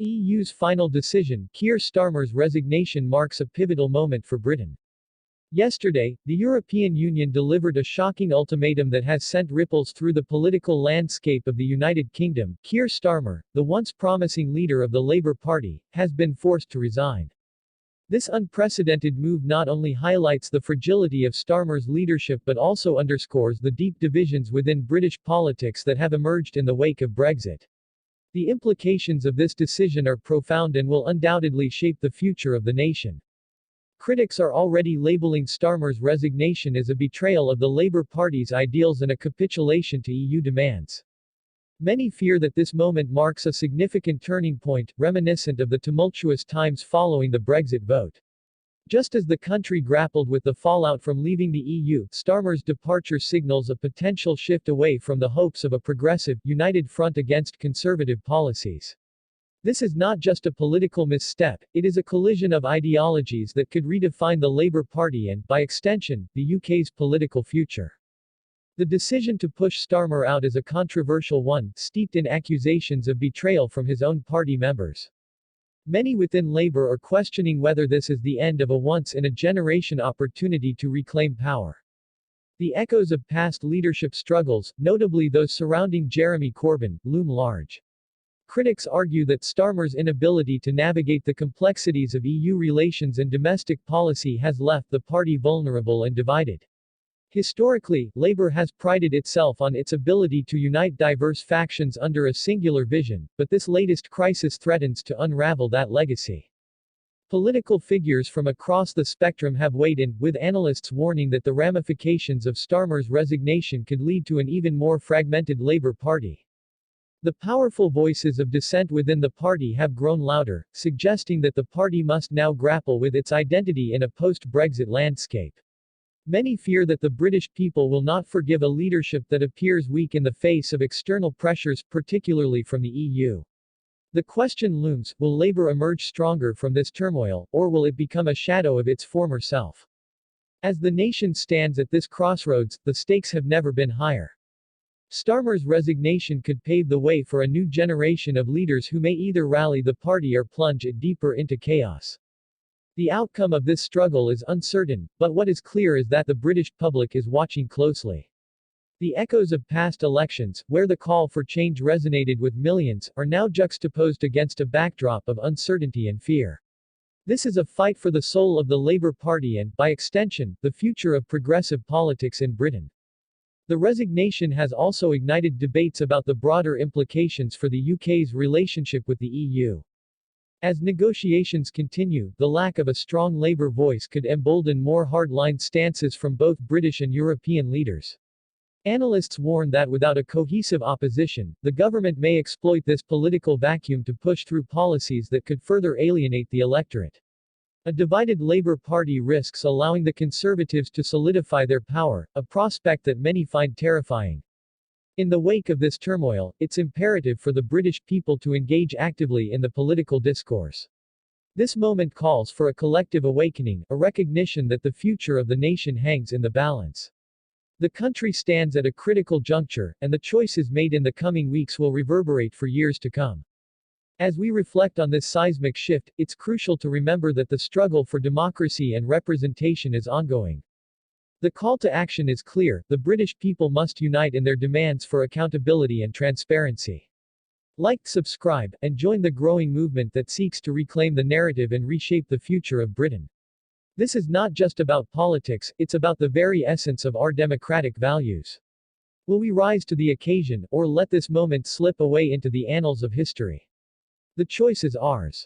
EU's final decision, Kier Starmer's resignation, marks a pivotal moment for Britain. Yesterday, the European Union delivered a shocking ultimatum that has sent ripples through the political landscape of the United Kingdom. Kier Starmer, the once promising leader of the Labour Party, has been forced to resign. This unprecedented move not only highlights the fragility of Starmer's leadership but also underscores the deep divisions within British politics that have emerged in the wake of Brexit. The implications of this decision are profound and will undoubtedly shape the future of the nation. Critics are already labeling Starmer's resignation as a betrayal of the Labour Party's ideals and a capitulation to EU demands. Many fear that this moment marks a significant turning point, reminiscent of the tumultuous times following the Brexit vote. Just as the country grappled with the fallout from leaving the EU, Starmer's departure signals a potential shift away from the hopes of a progressive, united front against conservative policies. This is not just a political misstep, it is a collision of ideologies that could redefine the Labour Party and, by extension, the UK's political future. The decision to push Starmer out is a controversial one, steeped in accusations of betrayal from his own party members. Many within Labour are questioning whether this is the end of a once-in-a-generation opportunity to reclaim power. The echoes of past leadership struggles, notably those surrounding Jeremy Corbyn, loom large. Critics argue that Starmer's inability to navigate the complexities of EU relations and domestic policy has left the party vulnerable and divided. Historically, Labour has prided itself on its ability to unite diverse factions under a singular vision, but this latest crisis threatens to unravel that legacy. Political figures from across the spectrum have weighed in, with analysts warning that the ramifications of Starmer's resignation could lead to an even more fragmented Labour Party. The powerful voices of dissent within the party have grown louder, suggesting that the party must now grapple with its identity in a post-Brexit landscape. Many fear that the British people will not forgive a leadership that appears weak in the face of external pressures, particularly from the EU. The question looms, will Labour emerge stronger from this turmoil, or will it become a shadow of its former self? As the nation stands at this crossroads, the stakes have never been higher. Starmer's resignation could pave the way for a new generation of leaders who may either rally the party or plunge it deeper into chaos. The outcome of this struggle is uncertain, but what is clear is that the British public is watching closely. The echoes of past elections, where the call for change resonated with millions, are now juxtaposed against a backdrop of uncertainty and fear. This is a fight for the soul of the Labour Party and, by extension, the future of progressive politics in Britain. The resignation has also ignited debates about the broader implications for the UK's relationship with the EU. As negotiations continue, the lack of a strong Labour voice could embolden more hardline stances from both British and European leaders. Analysts warn that without a cohesive opposition, the government may exploit this political vacuum to push through policies that could further alienate the electorate. A divided Labour Party risks allowing the Conservatives to solidify their power, a prospect that many find terrifying. In the wake of this turmoil, it's imperative for the British people to engage actively in the political discourse. This moment calls for a collective awakening, a recognition that the future of the nation hangs in the balance. The country stands at a critical juncture, and the choices made in the coming weeks will reverberate for years to come. As we reflect on this seismic shift, it's crucial to remember that the struggle for democracy and representation is ongoing. The call to action is clear: the British people must unite in their demands for accountability and transparency. Like, subscribe, and join the growing movement that seeks to reclaim the narrative and reshape the future of Britain. This is not just about politics, it's about the very essence of our democratic values. Will we rise to the occasion, or let this moment slip away into the annals of history? The choice is ours.